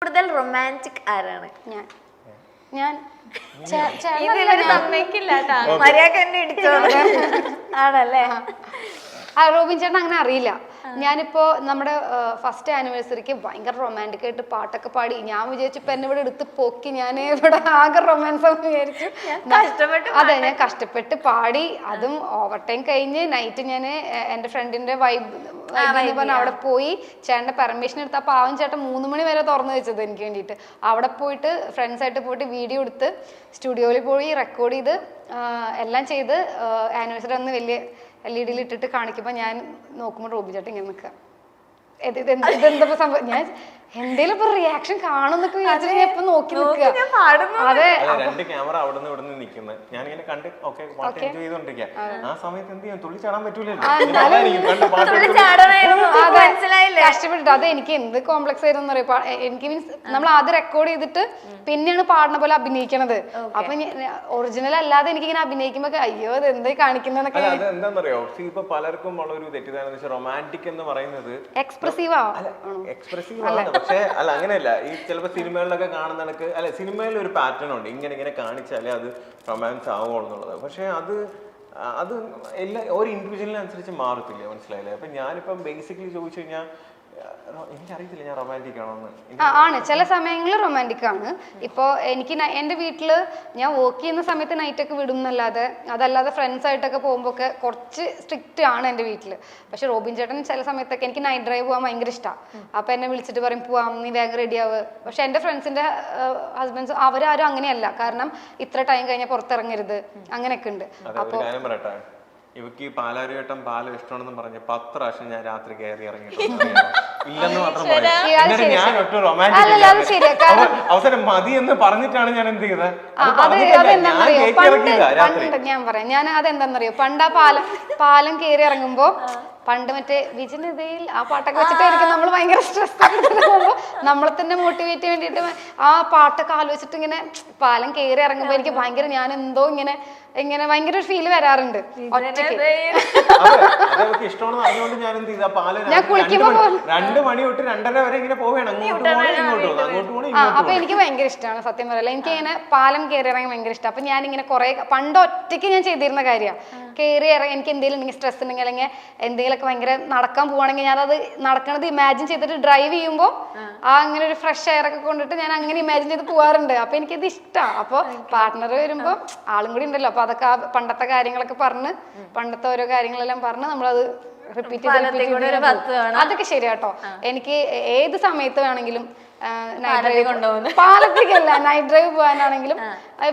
കൂടുതൽ റൊമാൻറ്റിക് ആരാണ്? ഞാൻ സമ്മതിക്കില്ല മര്യാദ എന്നെ ഇടിച്ചോളൂ ആണല്ലേ? റോബിൻ ചേട്ടൻ അങ്ങനെ അറിയില്ല. ഞാനിപ്പോ നമ്മുടെ ഫസ്റ്റ് ആനിവേഴ്സറിക്ക് ഭയങ്കര റൊമാൻറ്റിക് ആയിട്ട് പാട്ടൊക്കെ പാടി ഞാൻ വിചാരിച്ചു ഇപ്പൊ എന്നെ ഇവിടെ എടുത്ത് പൊക്കി ഞാൻ ഇവിടെ ആകെ റൊമാൻസ് എന്ന് വിചാരിച്ചു. അതെ, ഞാൻ കഷ്ടപ്പെട്ട് പാടി. അതും ഓവർ ടൈം കഴിഞ്ഞ് നൈറ്റ് ഞാൻ എൻ്റെ ഫ്രണ്ടിന്റെ വൈബ് പറഞ്ഞ അവിടെ പോയി ചേട്ടൻ്റെ പെർമിഷൻ എടുത്ത്. ആ പാവം ചേട്ടൻ 3 മണി വരെ തുറന്നു വെച്ചത് എനിക്ക് വേണ്ടിയിട്ട്. അവിടെ പോയിട്ട് ഫ്രണ്ട്സായിട്ട് പോയിട്ട് വീഡിയോ എടുത്ത് സ്റ്റുഡിയോയിൽ പോയി റെക്കോർഡ് ചെയ്ത് എല്ലാം ചെയ്ത് ആനിവേഴ്സറി അന്ന് വലിയ LED ഇട്ടിട്ട് കാണിക്കുമ്പോൾ ഞാൻ നോക്കുമ്പോൾ റോബിൻ ചേട്ടൻ ഇങ്ങനെ നിൽക്കുക. ഇതെന്താ സംഭവം? ഞാൻ എന്തേലും ഇപ്പൊ റിയാക്ഷൻ കാണുന്നൊക്കെ വിചാരിച്ചിട്ട് ഞാൻ ഇപ്പൊ നോക്കി നിൽക്കുക. അതെ, 2 ക്യാമറ അവിടെ നിന്ന് ഇവിടെ നിന്ന് നിൽക്കുന്നത് ഞാനിങ്ങനെ കണ്ട് പാട്ട് എൻജോയ് ചെയ്തോണ്ടിരിക്കുക. ആ സമയത്ത് എന്ത് ചെയ്യാൻ, തുള്ളി ചാടാൻ പറ്റൂലല്ലോ. കഷ്ടപ്പെട്ടിട്ട് അത് എനിക്ക് എന്ത് കോംപ്ലക്സ് ആയിരുന്നു അറിയാം. എനിക്ക് മീൻസ് നമ്മൾ ആദ്യം റെക്കോർഡ് ചെയ്തിട്ട് പിന്നെയാണ് പാടുന്ന പോലെ അഭിനയിക്കണത്. അപ്പൊ ഒറിജിനൽ അല്ലാതെ എനിക്ക് ഇങ്ങനെ അഭിനയിക്കുമ്പോ അയ്യോ ഇത് എന്താ കാണിക്കുന്നതൊക്കെ. എന്താണെന്നറിയോ, ഇപ്പൊ പലർക്കും ഉള്ള ഒരു തെറ്റിദ്ധാരണ റൊമാൻറ്റിക് എന്ന് പറയുന്നത് എക്സ്പ്രസീവ് ആണ്. പക്ഷെ അല്ല, അങ്ങനെയല്ല. ഈ ചിലപ്പോ സിനിമകളിലൊക്കെ കാണുന്ന കണക്ക് അല്ല, സിനിമയിൽ ഒരു പാറ്റേൺ ഉണ്ട്, ഇങ്ങനെ കാണിച്ചാലേ അത് റൊമാൻസ് ആവുള്ളൂ എന്നുള്ളത്. പക്ഷെ അത് എല്ലാ ഒരു ഇൻഡിവിജ്വലിനനുസരിച്ച് മാറത്തില്ല, മനസ്സിലായില്ലേ? അപ്പൊ ഞാനിപ്പം ബേസിക്കലി ചോദിച്ചു കഴിഞ്ഞാൽ എനിക്കറിയത്തില്ല ഞാൻ റൊമാൻറ്റിക് ആണോന്ന്. ആണ്, ചില സമയങ്ങളിൽ റൊമാൻറ്റിക് ആണ്. ഇപ്പോൾ എനിക്ക് എൻ്റെ വീട്ടിൽ ഞാൻ വർക്ക് ചെയ്യുന്ന സമയത്ത് നൈറ്റൊക്കെ വിടും എന്നല്ലാതെ, അതല്ലാതെ ഫ്രണ്ട്സ് ആയിട്ടൊക്കെ പോകുമ്പോൾ ഒക്കെ കുറച്ച് സ്ട്രിക്റ്റ് ആണ് എൻ്റെ വീട്ടിൽ. പക്ഷെ റോബിൻ ചേട്ടൻ ചില സമയത്തൊക്കെ എനിക്ക് നൈറ്റ് ഡ്രൈവ് പോകാൻ ഭയങ്കര ഇഷ്ടമാണ്. അപ്പോൾ എന്നെ വിളിച്ചിട്ട് പറയും പോവാം, നീ വേഗം റെഡി ആവുക. പക്ഷെ എൻ്റെ ഫ്രണ്ട്സിൻ്റെ ഹസ്ബൻഡ്സ് അവരാരും അങ്ങനെയല്ല. കാരണം ഇത്ര ടൈം കഴിഞ്ഞാൽ പുറത്തിറങ്ങരുത് അങ്ങനെയൊക്കെ ഉണ്ട്. അപ്പോൾ ഇവക്ക് ഈ പാലാരിവട്ടം പാലം ഇഷ്ടമാണെന്ന് പറഞ്ഞ് 10 പ്രാവശ്യം ഞാൻ രാത്രി കയറി ഇറങ്ങിയിട്ടുണ്ട്. ഇല്ലെന്ന് മാത്രം പറയും. ഞാൻ ഒട്ടും റൊമാൻറ്റിക് അവസരം മതി എന്ന് പറഞ്ഞിട്ടാണ് ഞാൻ എന്ത് ചെയ്തത്. ഞാൻ പറയാം, ഞാൻ അതെന്താന്നറിയോ, പണ്ട് ആ പാലം കയറി ഇറങ്ങുമ്പോ പണ്ട് മറ്റേ വിജനതയിൽ ആ പാട്ടൊക്കെ വെച്ചിട്ടായിരിക്കും നമ്മൾ ഭയങ്കര സ്ട്രെസ് പോകുമ്പോ നമ്മളെ തന്നെ മോട്ടിവേറ്റ് ചെയ്യാൻ വേണ്ടിയിട്ട് ആ പാട്ടൊക്കെ ആലോചിച്ചിട്ട് ഇങ്ങനെ പാലം കയറി ഇറങ്ങുമ്പോ എനിക്ക് ഭയങ്കര ഞാൻ എന്തോ ഇങ്ങനെ ഭയങ്കര ഒരു ഫീല് വരാറുണ്ട്. ഞാൻ കുളിക്കുമ്പോ 2 മണി തൊട്ട് 2:30 വരെ ഇങ്ങനെ പോവുകയാണ്. അപ്പൊ എനിക്ക് ഭയങ്കര ഇഷ്ടമാണ് സത്യം പറയല. എനിക്ക് ഇങ്ങനെ പാലം കയറി ഇറങ്ങാൻ ഭയങ്കര ഇഷ്ടം. അപ്പൊ ഞാൻ ഇങ്ങനെ കുറെ പണ്ട് ഒറ്റയ്ക്ക് ഞാൻ ചെയ്തിരുന്ന കാര്യമാണ്. കയറി ഇറങ്ങി എനിക്ക് എന്തെങ്കിലും ഉണ്ടെങ്കിൽ സ്ട്രെസ് ഉണ്ടെങ്കിൽ അല്ലെങ്കിൽ എന്തെങ്കിലുമൊക്കെ ഭയങ്കര നടക്കാൻ പോവാണെങ്കിൽ ഞാനത് നടക്കണത് ഇമാജിൻ ചെയ്തിട്ട് ഡ്രൈവ് ചെയ്യുമ്പോൾ അങ്ങനെ ഒരു ഫ്രഷ് എയർ ഒക്കെ കൊണ്ടിട്ട് ഞാൻ അങ്ങനെ ഇമാജിൻ ചെയ്ത് പോവാറുണ്ട്. അപ്പൊ എനിക്കത് ഇഷ്ടമാണ്. അപ്പോൾ പാർട്ട്ണർ വരുമ്പോൾ ആളും കൂടി ഉണ്ടല്ലോ. അപ്പൊ അതൊക്കെ പണ്ടത്തെ കാര്യങ്ങളൊക്കെ പറഞ്ഞ് പണ്ടത്തെ ഓരോ കാര്യങ്ങളെല്ലാം പറഞ്ഞ് നമ്മളത് റിപ്പീറ്റ് ചെയ്ത് അതൊക്കെ ശരിയാട്ടോ. എനിക്ക് ഏത് സമയത്ത് വേണമെങ്കിലും പാലത്തേക്കല്ല നൈറ്റ് ഡ്രൈവ് പോകാനാണെങ്കിലും.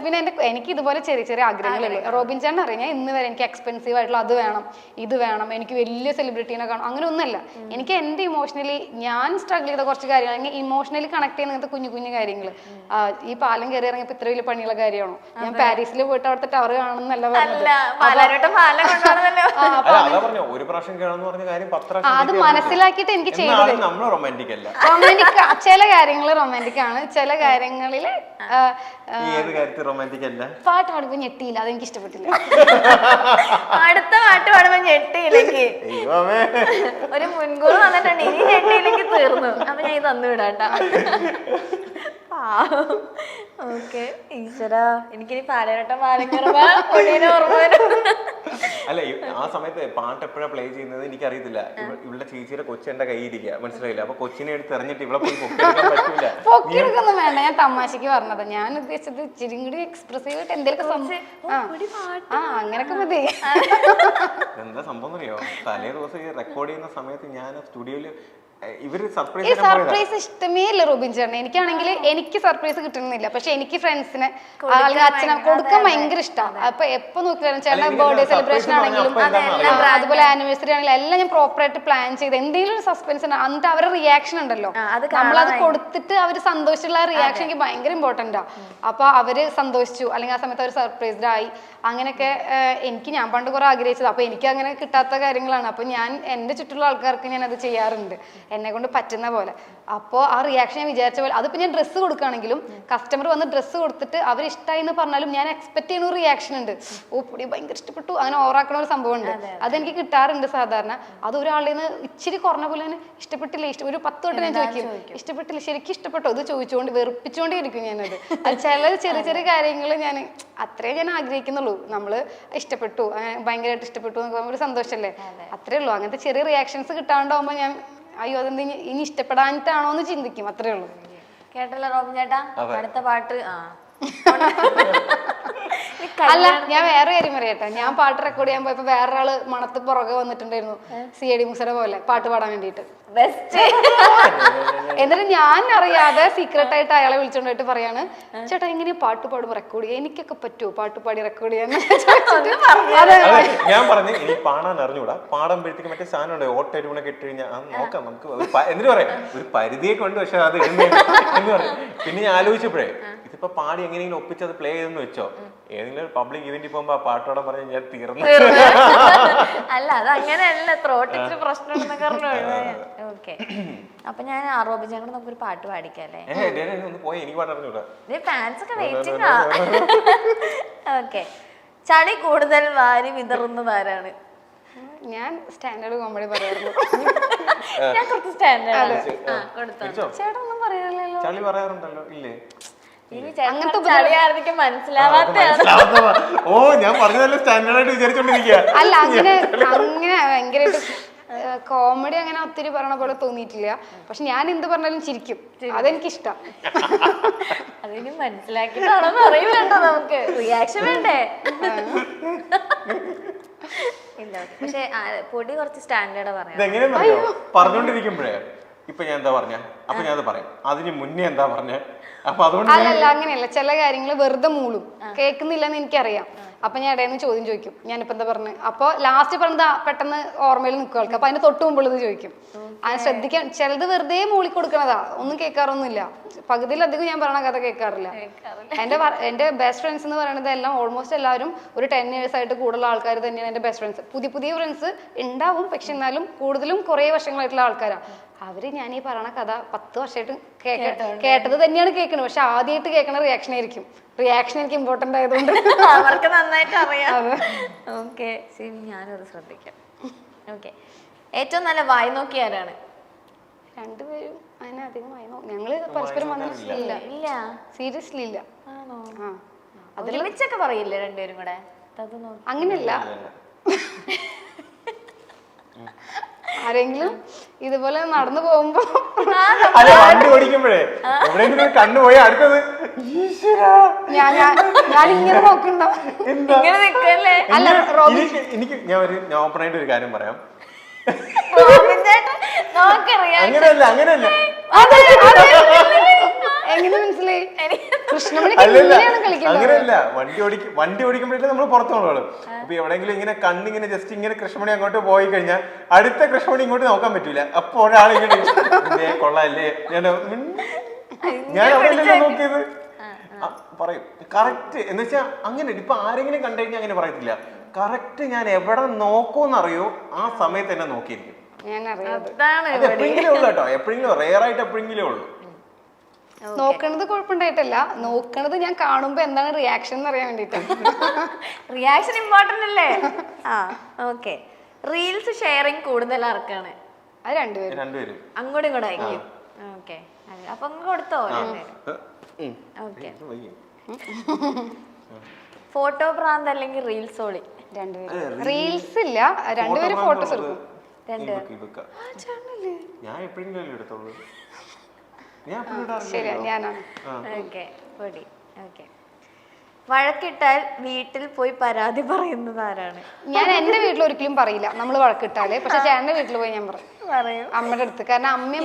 പിന്നെ എനിക്ക് ഇതുപോലെ ചെറിയ ചെറിയ ആഗ്രഹങ്ങളുണ്ട്. റോബിൻ ചേട്ടൻ അറിയാം, ഞാൻ ഇന്ന് വരെ എനിക്ക് എക്സ്പെൻസീവ് ആയിട്ടുള്ള അത് വേണം ഇത് വേണം, എനിക്ക് വലിയ സെലിബ്രിറ്റീനെ കാണും, അങ്ങനെ ഒന്നുമല്ല. എനിക്ക് എൻ്റെ ഇമോഷണലി ഞാൻ സ്ട്രഗിൾ ചെയ്ത കുറച്ച് കാര്യങ്ങൾ, അല്ലെങ്കിൽ ഇമോഷണലി കണക്ട് ചെയ്യുന്ന കുഞ്ഞു കുഞ്ഞു കാര്യങ്ങൾ. ഈ പാലം കയറി ഇറങ്ങിയപ്പോൾ ഇത്ര വലിയ പണിയുള്ള കാര്യമാണോ? ഞാൻ പാരീസിൽ പോയിട്ട് അവിടുത്തെ ടവർ കാണണമെന്നല്ല പറഞ്ഞത്. അത് മനസ്സിലാക്കിയിട്ട് എനിക്ക് ചെയ്തത്. റൊമാൻറ്റിക് ചില കാര്യങ്ങൾ റൊമാൻറ്റിക് ആണ്, ചില കാര്യങ്ങളിൽ പാട്ട് പാടുമ്പോ ഞെട്ടിയില്ല, അതെനിക്ക് ഇഷ്ടപ്പെട്ടില്ല. അടുത്ത പാട്ട് പാടുമ്പോ ഞെട്ടിയില്ലെങ്കിൽ ഒരു മുൻകൂർ വന്നിട്ടുണ്ട്, ഇനി ഞെട്ടിയില്ലെങ്കിൽ തീർന്നു. അപ്പൊ ഞാൻ ഇത് തന്നു വിടാട്ടാ. ഓക്കെ ഈശ്വരാ, എനിക്കിനി പാലരട്ടം അല്ല, ആ സമയത്ത് പാട്ട് എപ്പോഴാ പ്ലേ ചെയ്യുന്നത് എനിക്കറിയത്തില്ല. ഇവളുടെ ചേച്ചിയുടെ കൊച്ചെന്റെ കയ്യിരിക്കുക, മനസ്സിലായില്ല. അപ്പൊ കൊച്ചിനെ എടുത്ത് എറിഞ്ഞിട്ട് ഇവിടെ പോയി പറ്റൂല. പൊക്കിയെടുക്കൊന്നും വേണ്ട, ഞാൻ തമാശക്ക് പറഞ്ഞത്. ഞാൻ ഉദ്ദേശിച്ചത് ഇച്ചിരി കൂടി എക്സ്പ്രസീവ് ആയിട്ട് എന്തെങ്കിലും അങ്ങനൊക്കെ മതി. എന്താ സംഭവം അറിയോ, തലേ ദിവസം റെക്കോർഡ് ചെയ്യുന്ന സമയത്ത് ഞാൻ സ്റ്റുഡിയോയില് സർപ്രൈസ് ഇഷ്ടമേ ഇല്ല റോബിൻ ചേട്ടൻ. എനിക്കാണെങ്കിൽ എനിക്ക് സർപ്രൈസ് കിട്ടുന്നില്ല. പക്ഷെ എനിക്ക് ഫ്രണ്ട്സിന് അച്ഛനെ കൊടുക്കാൻ ഭയങ്കര ഇഷ്ടമാണ്. അപ്പൊ എപ്പൊ നോക്കിയാലും ചേട്ടൻ ബർത്ത്ഡേ സെലിബ്രേഷൻ ആണെങ്കിലും അതുപോലെ ആനിവേഴ്സറി ആണെങ്കിലും എല്ലാം ഞാൻ പ്രോപ്പറായിട്ട് പ്ലാൻ ചെയ്ത് എന്തെങ്കിലും ഒരു സസ്പെൻസ് ഉണ്ട്. എന്നിട്ട് അവരുടെ റിയാക്ഷൻ ഉണ്ടല്ലോ, നമ്മളത് കൊടുത്തിട്ട് അവർ സന്തോഷിച്ചുള്ള റിയാക്ഷൻ എനിക്ക് ഭയങ്കര ഇമ്പോർട്ടൻ്റാ. അപ്പൊ അവര് സന്തോഷിച്ചു, അല്ലെങ്കിൽ ആ സമയത്ത് അവർ സർപ്രൈസ്ഡ് ആയി. അങ്ങനെയൊക്കെ ഞാൻ പണ്ട് കുറെ ആഗ്രഹിച്ചത്. അപ്പൊ എനിക്ക് അങ്ങനെ കിട്ടാത്ത കാര്യങ്ങളാണ്. അപ്പൊ ഞാൻ എൻ്റെ ചുറ്റുള്ള ആൾക്കാർക്ക് ഞാൻ അത് ചെയ്യാറുണ്ട്. എന്നെ കൊണ്ട് പറ്റുന്ന പോലെ. അപ്പോൾ ആ റിയാക്ഷൻ ഞാൻ വിചാരിച്ച പോലെ, അതിപ്പോൾ ഞാൻ ഡ്രസ്സ് കൊടുക്കുകയാണെങ്കിലും കസ്റ്റമർ വന്ന് ഡ്രസ്സ് കൊടുത്തിട്ട് അവർ ഇഷ്ടമായി എന്ന് പറഞ്ഞാലും ഞാൻ എക്സ്പെക്ട് ചെയ്യുന്ന ഒരു റിയാക്ഷൻ ഉണ്ട്. ഓ പൊടി ഭയങ്കര ഇഷ്ടപ്പെട്ടു, അങ്ങനെ ഓവറാക്കണ ഒരു സംഭവം ഉണ്ട്. അതെനിക്ക് കിട്ടാറുണ്ട് സാധാരണ. അത് ഒരാളുടെ നിന്ന് ഇച്ചിരി കുറഞ്ഞ പോലെ തന്നെ ഇഷ്ടപ്പെട്ടില്ല, ഒരു 10 വട്ടം ഞാൻ ചോദിക്കും ഇഷ്ടപ്പെട്ടില്ല, ശരിക്കും ഇഷ്ടപ്പെട്ടോ, ഇത് ചോദിച്ചുകൊണ്ട് വെറുപ്പിച്ചുകൊണ്ടേ ഇരിക്കും ഞാനത്. അത് ചില ചെറിയ ചെറിയ കാര്യങ്ങൾ ഞാൻ അത്രേ ഞാൻ ആഗ്രഹിക്കുന്നുള്ളൂ. നമ്മൾ ഇഷ്ടപ്പെട്ടു, ഭയങ്കരമായിട്ട് ഇഷ്ടപ്പെട്ടു എന്നൊക്കെ ഒരു സന്തോഷമല്ലേ, അത്രേ ഉള്ളൂ. അങ്ങനത്തെ ചെറിയ റിയാക്ഷൻസ് കിട്ടാണ്ടാവുമ്പോൾ ഞാൻ അയ്യോ അതെന്ത് ഇനി ഇഷ്ടപ്പെടാനിട്ടാണോ എന്ന് ചിന്തിക്കും, അത്രേ ഉള്ളൂ. കേട്ടല്ലോ റോബിൻ ചേട്ടാ, അടുത്ത പാട്ട്. അല്ല ഞാൻ വേറെ കാര്യം പറയട്ടെ, ഞാൻ പാട്ട് റെക്കോർഡ് ചെയ്യാൻ പോയപ്പോ വേറൊരാള് മണത്ത് പുറകെ വന്നിട്ടുണ്ടായിരുന്നു, CID മൂസയുടെ പോലെ പാട്ട് പാടാൻ വേണ്ടിട്ട്. എന്നിട്ട് ഞാൻ അറിയാതെ സീക്രട്ട് ആയിട്ട് അയാളെ വിളിച്ചോണ്ടായിട്ട് പറയാണ്, ചേട്ടാ എങ്ങനെയാ പാട്ട് പാടുമ്പോ റെക്കോർഡ് ചെയ്യാൻ, എനിക്കൊക്കെ പറ്റുമോ പാട്ട് പാടി റെക്കോർഡ് ചെയ്യാൻ? ഞാൻ പറഞ്ഞു എനിക്ക് പാടാൻ അറിഞ്ഞൂടാ, പാടുമ്പോഴത്തേക്ക് മറ്റേ സാധനം ഉണ്ട് ഓട്ടോ ട്യൂണൊക്കെ ഇട്ട് കഴിഞ്ഞാൽ നോക്കാം നമുക്ക് എന്നിട്ട് പറയാം ഒരു പരിധിയൊക്കെ ഉണ്ട്, പക്ഷെ അത് എന്ന് പറയും. പിന്നെ ഞാൻ ആലോചിച്ചപ്പോഴേ ഇതിപ്പോ പാടി എങ്ങനെയെങ്കിലും ഒപ്പിച്ച് അത് പ്ലേ ചെയ്തെന്ന് വെച്ചോ, ഏതെങ്കിലും പബ്ലിക് ഇവന്റിൽ പോകുമ്പോ ആ പാട്ടോടെ പറഞ്ഞ് ഞാൻ തീർന്നു. അല്ല അത് അങ്ങനെയല്ല, ത്രോട്ടിച്ച് പ്രശ്നം ഉണ്ടെന്നൊക്കെ പറഞ്ഞു. ഓക്കെ, അപ്പൊ ഞാൻ റോബിൻ ചേട്ടൻ നമുക്കൊരു പാട്ട് പാടിക്കല്ലേ? പോയി എനിക്ക് പാട്ട് അറിഞ്ഞൂടാ, ഫാൻസ് ഒക്കെ വെയിറ്റിംഗ്. ഓക്കെ, ചളി കൂടുതൽ വാരി വിതറുന്നതാരാണ്? ഞാൻ സ്റ്റാൻഡേർഡ് കോമഡി പറയാറുള്ളൂ. ഞാൻ കുറച്ച് സ്റ്റാൻഡേർഡ് കൊടുത്തോ. ചേട്ടാ ഒന്നും പറയാറില്ലല്ലോ. ചളി പറയാറുണ്ടല്ലോ ഇല്ലേ? അങ്ങനത്തെ ചളിയാർന്നിക്ക് മനസ്സിലാവാത്ത. ഓ ഞാൻ പറഞ്ഞതല്ല സ്റ്റാൻഡേർഡ് ആയിട്ട് വിചാരിച്ചോണ്ടിരിക്കുക. അല്ല അങ്ങനെ ഭയങ്കരമായിട്ട് കോമഡി അങ്ങനെ ഒത്തിരി പറയണ പോലെ തോന്നിയിട്ടില്ല. പക്ഷെ ഞാൻ എന്ത് പറഞ്ഞാലും ചിരിക്കും, അതെനിക്കിഷ്ടം. അതിന് മനസ്സിലാക്കിട്ടാണോന്ന് അറിയില്ലട്ടോ, നമുക്ക് റിയാക്ഷൻ വേണ്ടേ? ഇല്ല, പക്ഷെ പൊടി കുറച്ച് സ്റ്റാൻഡേർഡ് പറയാം. ഇതെങ്ങനെയാണെന്നറിയോ, പറഞ്ഞോണ്ടിരിക്കുമ്പോഴേ ഇപ്പൊ ഞാൻ എന്താ പറഞ്ഞ അപ്പൊ ഞാൻ അത് പറയും, അതിന് മുന്നേ എന്താ പറഞ്ഞ. അപ്പൊ അതുകൊണ്ട് അല്ലല്ല അങ്ങനെയല്ല, ചില കാര്യങ്ങൾ വെറുതെ മൂളും, കേൾക്കുന്നില്ലെന്ന് എനിക്കറിയാം. അപ്പൊ ഞാൻ ഇടയിൽ നിന്ന് ചോദ്യം ചോദിക്കും, ഞാനിപ്പോ എന്താ പറഞ്ഞു, അപ്പൊ ലാസ്റ്റ് പറഞ്ഞത് പെട്ടെന്ന് ഓർമ്മയിൽ നിൽക്കും ആൾക്ക്. അപ്പൊ അതിന് തൊട്ട് മുമ്പുള്ളത് ചോദിക്കും. അത് ശ്രദ്ധിക്കാൻ, ചിലത് വെറുതെ മൂളി കൊടുക്കണതാ, ഒന്നും കേൾക്കാറൊന്നുമില്ല. പകുതിയിലധികം ഞാൻ പറയണ കഥ കേൾക്കാറില്ല. എന്റെ ബെസ്റ്റ് ഫ്രണ്ട്സ് എന്ന് പറയുന്നത് എല്ലാം ഓൾമോസ്റ്റ് എല്ലാവരും ഒരു 10 years ആയിട്ട് കൂടുതലുള്ള ആൾക്കാർ തന്നെയാണ് എന്റെ ബെസ്റ്റ് ഫ്രണ്ട്സ്. പുതിയ ഫ്രണ്ട്സ് ഉണ്ടാവും, പക്ഷെ എന്നാലും കൂടുതലും കുറേ വർഷങ്ങളായിട്ടുള്ള ആൾക്കാരാണ് അവര്. ഞാൻ ഈ പറയണ കഥ 10 വർഷമായിട്ട് കേട്ടത് തന്നെയാണ് കേൾക്കുന്നത്, പക്ഷെ ആദ്യമായിട്ട് കേൾക്കണ റിയാക്ഷൻ ആയിരിക്കും. റിയാക്ഷൻ എനിക്ക് ഇമ്പോർട്ടന്റ് ആയതുകൊണ്ട് അവർക്ക് നന്നായിട്ട് അറിയാം. ഓക്കെ ശരി, ഞാനത് ശ്രദ്ധിക്കാം. ഓക്കെ, ഏറ്റവും നല്ല വായി നോക്കി ആരാണ്? രണ്ടുപേരും അതിനെ അധികം വായി നോക്കി, ഞങ്ങള് പരസ്പരം മനസ്സിലില്ല. ഇല്ല, സീരിയസ്ലി ഇല്ല. ആണോ? അതിലൊക്കെ പറയില്ലേ രണ്ടുപേരും കൂടെ? അങ്ങനെയല്ല, ആരെങ്കിലും ഇതുപോലെ നടന്നു പോകുമ്പോ വണ്ടി ഓടിക്കുമ്പോഴേ എവിടെയെങ്കിലും കണ്ണു പോയി അടുത്തത് ഞാൻ ഇങ്ങനെ നോക്കണ്ടാവും. അല്ല എനിക്ക് ഞാൻ ഓപ്പണായിട്ട് ഒരു കാര്യം പറയാം. അങ്ങനെയല്ല അങ്ങനെയല്ല എങ്ങനെ മനസ്സിലായി? അങ്ങനെയല്ല, വണ്ടി ഓടിക്കുമ്പോഴേ നമ്മൾ പുറത്തു കൊണ്ടുപോകണം. അപ്പൊ എവിടെയെങ്കിലും ഇങ്ങനെ കണ്ണിങ്ങനെ ജസ്റ്റ് ഇങ്ങനെ കൃഷ്ണമണി അങ്ങോട്ട് പോയി കഴിഞ്ഞാൽ അടുത്ത കൃഷ്ണമണി ഇങ്ങോട്ട് നോക്കാൻ പറ്റൂല. അപ്പൊ ഒരാളിങ്ങനെ കൊള്ളാല്ലേ, ഞാൻ അവിടെ നോക്കിയത് പറയും കറക്റ്റ്. എന്ന് വെച്ചാൽ അങ്ങനെ ഇപ്പൊ ആരെങ്കിലും കണ്ടു കഴിഞ്ഞാൽ അങ്ങനെ പറയത്തില്ല. കറക്റ്റ് ഞാൻ എവിടെ നോക്കൂന്നറിയോ ആ സമയത്ത് എന്നെ നോക്കിയിരിക്കും. എപ്പോഴെങ്കിലും ഉള്ളു കേട്ടോ, എപ്പോഴെങ്കിലും റെയർ ആയിട്ട് എപ്പോഴെങ്കിലും ഉള്ളു. നോക്കണത് കുഴപ്പമുണ്ടായിട്ടല്ല, നോക്കണത് ഞാൻ കാണുമ്പോ എന്താണ് റിയാക്ഷൻ എന്ന് അറിയാൻ വേണ്ടിട്ടാണ്. റിയാക്ഷൻ ഇമ്പോർട്ടന്റ് അല്ലേ? ആ ഓക്കെ. റീൽസ് ഷെയറിങ് കൂടുതൽ ആർക്കാണ്? അത് രണ്ടുപേരും അങ്ങോട്ടും ഇങ്ങോട്ടും ആയിരിക്കും. ഓക്കെ, അപ്പൊ കൊടുത്തോ? ഓക്കെ. ഫോട്ടോ ഭ്രാന്ത് അല്ലെങ്കിൽ റീൽസ് ഓളി? രണ്ടുപേരും. റീൽസ് ഇല്ല, രണ്ടുപേരും ഫോട്ടോസ് എടുക്കും. ഞാൻ എപ്പോഴെങ്കിലും എടുത്തോളൂ. ശരിയാ, ഞാനാണ്. വഴക്കിട്ടാൽ വീട്ടിൽ പോയി പരാതി പറയുന്നത് ആരാണ്? ഞാൻ എന്റെ വീട്ടിൽ ഒരിക്കലും പറയില്ല നമ്മൾ വഴക്കിട്ടാല്, പക്ഷെ ചേട്ടന്റെ വീട്ടിൽ പോയി ഞാൻ പറയും അമ്മയുടെ അടുത്ത്. കാരണം അമ്മയും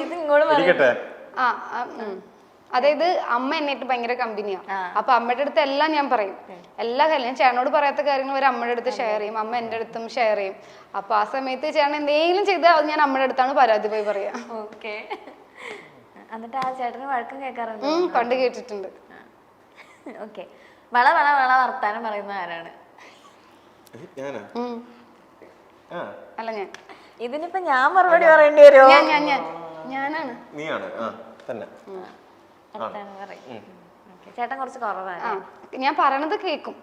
അതായത് അമ്മ എന്നിട്ട് ഭയങ്കര കമ്പനിയാ. അപ്പൊ അമ്മയുടെ അടുത്ത് എല്ലാം ഞാൻ പറയും, എല്ലാ കാര്യം. ഞാൻ ചേട്ടനോട് പറയാത്ത കാര്യങ്ങൾ വരെ അമ്മയുടെ അടുത്ത് ഷെയർ ചെയ്യും, അമ്മ എന്റെ അടുത്തും ഷെയർ ചെയ്യും. അപ്പൊ ആ സമയത്ത് ചേട്ടൻ എന്തെങ്കിലും ചെയ്താൽ അത് ഞാൻ അമ്മയുടെ അടുത്താണ് പരാതി പോയി പറയാ. ഓക്കെ. എന്നിട്ട് ആ ചേട്ടന് വഴക്കം കേൾക്കാറുണ്ട്? പണ്ട് കേട്ടിട്ടുണ്ട്. ഓക്കെ. വള വള വള വർത്താനം പറയുന്ന ആരാണ്? അല്ല ഞാൻ. ഇതിനിപ്പോ ഞാൻ മറുപടി പറയേണ്ടി വരുമോ? ഞാനാണ്. നീയാണ് തന്നെ. അടുത്താണ് പറയും. ചേട്ടൻ കുറച്ച് കുറവാണ്. ഞാൻ പറയണത് കേക്കും,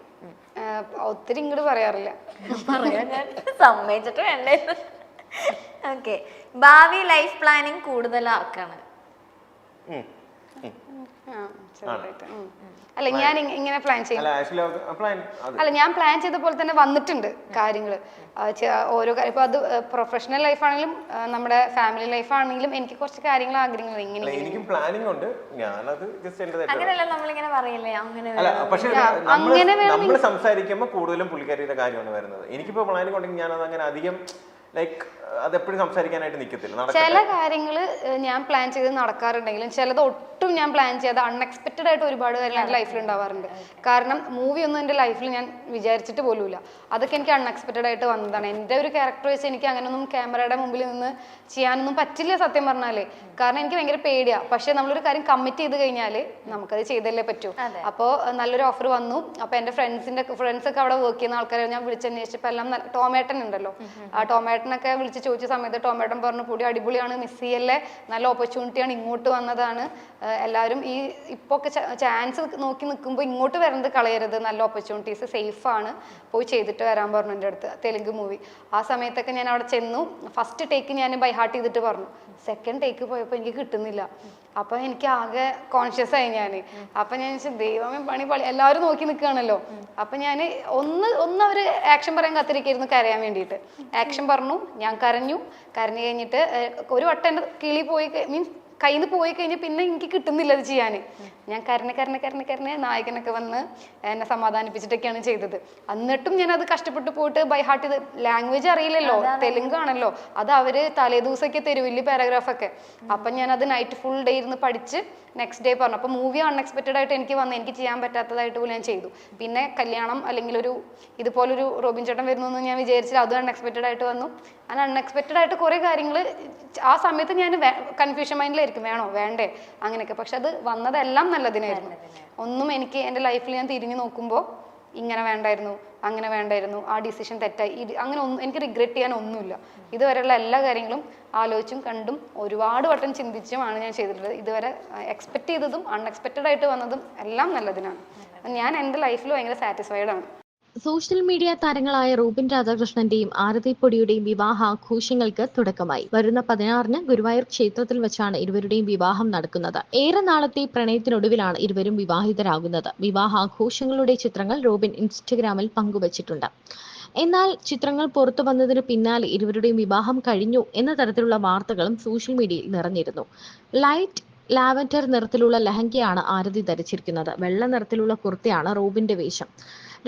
ഒത്തിരി ഇങ്ങോട്ട് പറയാറില്ല. പറയാൻ ഞാൻ സമ്മതിച്ചിട്ട് വേണ്ടേ. ഓക്കെ, ഭാവി ലൈഫ് പ്ലാനിങ് കൂടുതലാക്കാണ്. അല്ല ഞാൻ ഇങ്ങനെ പ്ലാൻ ചെയ്യും. അല്ല ഞാൻ പ്ലാൻ ചെയ്ത പോലെ തന്നെ വന്നിട്ടുണ്ട് കാര്യങ്ങള്. ഓരോ ഇപ്പൊ അത് പ്രൊഫഷണൽ ലൈഫാണെങ്കിലും നമ്മുടെ ഫാമിലി ലൈഫാണെങ്കിലും എനിക്ക് കുറച്ച് കാര്യങ്ങൾ ആഗ്രഹങ്ങൾ ഇങ്ങനെ. എനിക്കും പ്ലാനിങ് ഉണ്ട്. ഞാനത് അങ്ങനെയല്ല നമ്മളിങ്ങനെ പറയില്ലേ അങ്ങനെ. പക്ഷെ നമ്മൾ സംസാരിക്കുമ്പോൾ കൂടുതലും പുള്ളിക്കാരിയുടെ കാര്യമാണ് വരുന്നത്. എനിക്കിപ്പോ പ്ലാനിങ് ഉണ്ടെങ്കിൽ ഞാനത് അങ്ങനെ അധികം ലൈക്ക് അതെപ്പോഴും സംസാരിക്കാനായിട്ട് നിൽക്കത്തില്ല. ചില കാര്യങ്ങൾ ഞാൻ പ്ലാൻ ചെയ്ത് നടക്കാറുണ്ടെങ്കിലും ചിലത് ഒട്ടും ഞാൻ പ്ലാൻ ചെയ്യാതെ അൺഎക്സ്പെക്റ്റഡ് ആയിട്ട് ഒരുപാട് കാര്യങ്ങൾ എൻ്റെ ലൈഫിൽ ഉണ്ടാവാറുണ്ട്. കാരണം മൂവി ഒന്നും എൻ്റെ ലൈഫിൽ ഞാൻ വിചാരിച്ചിട്ട് പോലുമില്ല. അതൊക്കെ എനിക്ക് അൺഎക്സ്പെക്റ്റഡ് ആയിട്ട് വന്നതാണ്. എൻ്റെ ഒരു ക്യാരക്ടർ വെച്ച് എനിക്ക് അങ്ങനെയൊന്നും ക്യാമറയുടെ മുമ്പിൽ നിന്ന് ചെയ്യാനൊന്നും പറ്റില്ല സത്യം പറഞ്ഞാൽ. കാരണം എനിക്ക് ഭയങ്കര പേടിയാണ്. പക്ഷെ നമ്മളൊരു കാര്യം കമ്മിറ്റ് ചെയ്ത് കഴിഞ്ഞാൽ നമുക്കത് ചെയ്തല്ലേ പറ്റൂ. അപ്പോൾ നല്ലൊരു ഓഫർ വന്നു. അപ്പോൾ എൻ്റെ ഫ്രണ്ട്സൊക്കെ അവിടെ വർക്ക് ചെയ്യുന്ന ആൾക്കാരെ ഞാൻ വിളിച്ചന്വേഷിച്ചപ്പോൾ എല്ലാം ടോമേട്ടൻ ഉണ്ടല്ലോ, ആ ടോമേട്ടനൊക്കെ വിളിച്ച് ചോദിച്ച സമയത്ത് ടോമേട്ടൻ പറഞ്ഞു പൊടി അടിപൊളിയാണ്, മിസ് ചെയ്യല്ലേ, നല്ല ഓപ്പർച്യൂണിറ്റിയാണ്, ഇങ്ങോട്ട് വന്നതാണ്, എല്ലാവരും ഈ ഇപ്പോൾ ഒക്കെ ചാൻസ് നോക്കി നിൽക്കുമ്പോൾ ഇങ്ങോട്ട് വരുന്നത് കളയരുത്, നല്ല ഓപ്പർച്യൂണിറ്റീസ്, സേഫാണ്, പോയി ചെയ്തിട്ട് വരാൻ പറഞ്ഞു എൻ്റെ അടുത്ത്. തെലുങ്ക് മൂവി. ആ സമയത്തൊക്കെ ഞാൻ അവിടെ ചെന്നു. ഫസ്റ്റ് ടേക്ക് ഞാൻ ബൈ ഹാർട്ട് ചെയ്തിട്ട് പറഞ്ഞു. സെക്കൻഡ് ടേക്ക് പോയപ്പോൾ എനിക്ക് കിട്ടുന്നില്ല. അപ്പം എനിക്ക് ആകെ കോൺഷ്യസ് ആയി ഞാൻ. അപ്പം ഞാൻ ദൈവമേ പണി എല്ലാവരും നോക്കി നിൽക്കുകയാണല്ലോ. അപ്പം ഞാൻ ഒന്ന് അവർ ആക്ഷൻ പറയാൻ കാത്തിരിക്കായിരുന്നു കരയാൻ വേണ്ടിയിട്ട്. ആക്ഷൻ പറഞ്ഞു, ഞാൻ കരഞ്ഞു കഴിഞ്ഞിട്ട് ഒരു വട്ടം എൻ്റെ കിളി പോയി മീൻസ് കയ്യിൽ നിന്ന് പോയി കഴിഞ്ഞാൽ പിന്നെ എനിക്ക് കിട്ടുന്നില്ല അത് ചെയ്യാൻ. ഞാൻ കരഞ്ഞ് നായകനൊക്കെ വന്ന് എന്നെ സമാധാനിപ്പിച്ചിട്ടൊക്കെയാണ് ചെയ്തത്. എന്നിട്ടും ഞാൻ അത് കഷ്ടപ്പെട്ട് പോയിട്ട് ബൈ ഹാർട്ട് ചെയ്ത്. ലാംഗ്വേജ് അറിയില്ലല്ലോ, തെലുങ്കാണല്ലോ, അത് അവര് തലേദിവസമൊക്കെ തരും വലിയ പാരഗ്രാഫൊക്കെ. അപ്പം ഞാൻ അത് നൈറ്റ് ഫുൾ ഡേ ഇരുന്ന് പഠിച്ച് നെക്സ്റ്റ് ഡേ പറഞ്ഞു. അപ്പോൾ മൂവി അൺഎക്സ്പെക്റ്റഡ് ആയിട്ട് എനിക്ക് വന്ന് എനിക്ക് ചെയ്യാൻ പറ്റാത്തതായിട്ട് പോലും ഞാൻ ചെയ്തു. പിന്നെ കല്യാണം അല്ലെങ്കിൽ ഇതുപോലൊരു റോബിൻ ചേട്ടൻ വരുന്നു എന്ന് ഞാൻ വിചാരിച്ചില്ല, അത് അൺഎക്സ്പെക്റ്റഡ് ആയിട്ട് വന്നു. അങ്ങനെ അൺഎക്സ്പെക്റ്റഡ് ആയിട്ട് കുറേ കാര്യങ്ങൾ ആ സമയത്ത് ഞാൻ കൺഫ്യൂഷൻ മൈൻഡിലായിരിക്കും, വേണോ വേണ്ടേ അങ്ങനെയൊക്കെ. പക്ഷെ അത് വന്നതെല്ലാം നല്ലതിനായിരുന്നു. ഒന്നും എനിക്ക് എൻ്റെ ലൈഫിൽ ഞാൻ തിരിഞ്ഞു നോക്കുമ്പോൾ ഇങ്ങനെ വേണ്ടായിരുന്നു, അങ്ങനെ വേണ്ടായിരുന്നു, ആ ഡിസിഷൻ തെറ്റായി, അങ്ങനെ ഒന്നും എനിക്ക് റിഗ്രറ്റ് ചെയ്യാൻ ഒന്നുമില്ല. ഇതുവരെയുള്ള എല്ലാ കാര്യങ്ങളും ആലോചിച്ചും കണ്ടും ഒരുപാട് വട്ടം ചിന്തിച്ചുമാണ് ഞാൻ ചെയ്തിട്ടുള്ളത്. ഇതുവരെ എക്സ്പെക്ട് ചെയ്തതും അൺഎക്സ്പെക്റ്റഡ് ആയിട്ട് വന്നതും എല്ലാം നല്ലതിനാണ്. ഞാൻ എൻ്റെ ലൈഫിൽ ഭയങ്കര സാറ്റിസ്ഫൈഡ് ആണ്. സോഷ്യൽ മീഡിയ താരങ്ങളായ റോബിൻ രാധാകൃഷ്ണന്റെയും ആരതി പൊടിയുടെയും വിവാഹാഘോഷങ്ങൾക്ക് തുടക്കമായി. വരുന്ന 16-ന് ഗുരുവായൂർ ക്ഷേത്രത്തിൽ വെച്ചാണ് ഇരുവരുടെയും വിവാഹം നടക്കുന്നത്. ഏറെ നാളത്തെ പ്രണയത്തിനൊടുവിലാണ് ഇരുവരും വിവാഹിതരാകുന്നത്. വിവാഹാഘോഷങ്ങളുടെ ചിത്രങ്ങൾ റോബിൻ ഇൻസ്റ്റഗ്രാമിൽ പങ്കുവച്ചിട്ടുണ്ട്. എന്നാൽ ചിത്രങ്ങൾ പുറത്തു വന്നതിന് പിന്നാലെ ഇരുവരുടെയും വിവാഹം കഴിഞ്ഞു എന്ന തരത്തിലുള്ള വാർത്തകളും സോഷ്യൽ മീഡിയയിൽ നിറഞ്ഞിരുന്നു. ലൈറ്റ് ലാവൻഡർ നിറത്തിലുള്ള ലഹങ്കയാണ് ആരതി ധരിച്ചിരിക്കുന്നത്. വെള്ള നിറത്തിലുള്ള കുർത്തയാണ് റോബിന്റെ വേഷം.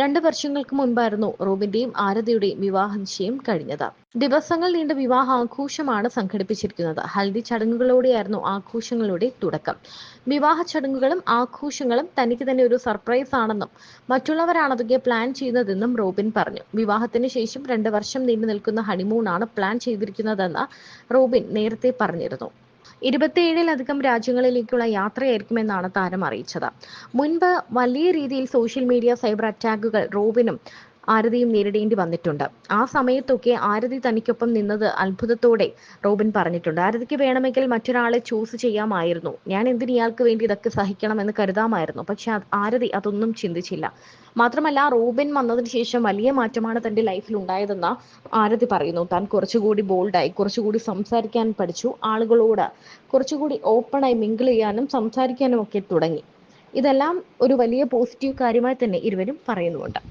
2 വർഷങ്ങൾക്ക് മുൻപായിരുന്നു റോബിന്റെയും ആരതിയുടെയും വിവാഹ നിശ്ചയം കഴിഞ്ഞത്. ദിവസങ്ങൾ നീണ്ട വിവാഹാഘോഷമാണ് സംഘടിപ്പിച്ചിരിക്കുന്നത്. ഹൽദി ചടങ്ങുകളോടെയായിരുന്നു ആഘോഷങ്ങളുടെ തുടക്കം. വിവാഹ ചടങ്ങുകളും ആഘോഷങ്ങളും തനിക്ക് തന്നെ ഒരു സർപ്രൈസ് ആണെന്നും മറ്റുള്ളവരാണ് അതൊക്കെ പ്ലാൻ ചെയ്യുന്നതെന്നും റോബിൻ പറഞ്ഞു. വിവാഹത്തിന് ശേഷം 2 വർഷം നീണ്ടു നിൽക്കുന്ന ഹണിമൂണാണ് പ്ലാൻ ചെയ്തിരിക്കുന്നതെന്ന് റോബിൻ നേരത്തെ പറഞ്ഞിരുന്നു. 27-ലധികം രാജ്യങ്ങളിലേക്കുള്ള യാത്രയായിരിക്കുമെന്നാണ് താരം അറിയിച്ചത്. മുൻപ് വലിയ രീതിയിൽ സോഷ്യൽ മീഡിയ സൈബർ അറ്റാക്കുകൾ റോബിനും ആരതിയും നേരിടേണ്ടി വന്നിട്ടുണ്ട്. ആ സമയത്തൊക്കെ ആരതി തനിക്കൊപ്പം നിന്നത് അത്ഭുതത്തോടെ റോബിൻ പറഞ്ഞിട്ടുണ്ട്. ആരതിക്ക് വേണമെങ്കിൽ മറ്റൊരാളെ ചൂസ് ചെയ്യാമായിരുന്നു, ഞാൻ എന്തിന് ഇയാൾക്ക് വേണ്ടി ഇതൊക്കെ സഹിക്കണമെന്ന് കരുതാമായിരുന്നു. പക്ഷെ ആരതി അതൊന്നും ചിന്തിച്ചില്ല. മാത്രമല്ല റോബിൻ വന്നതിന് ശേഷം വലിയ മാറ്റമാണ് തന്റെ ലൈഫിൽ ഉണ്ടായതെന്ന് ആരതി പറയുന്നു. താൻ കുറച്ചുകൂടി ബോൾഡായി, കുറച്ചുകൂടി സംസാരിക്കാൻ പഠിച്ചു, ആളുകളോട് കുറച്ചുകൂടി ഓപ്പണായി മിങ്കിൾ ചെയ്യാനും സംസാരിക്കാനും ഒക്കെ തുടങ്ങി. ഇതെല്ലാം ഒരു വലിയ പോസിറ്റീവ് കാര്യമായി തന്നെ ഇരുവരും പറയുന്നുണ്ട്.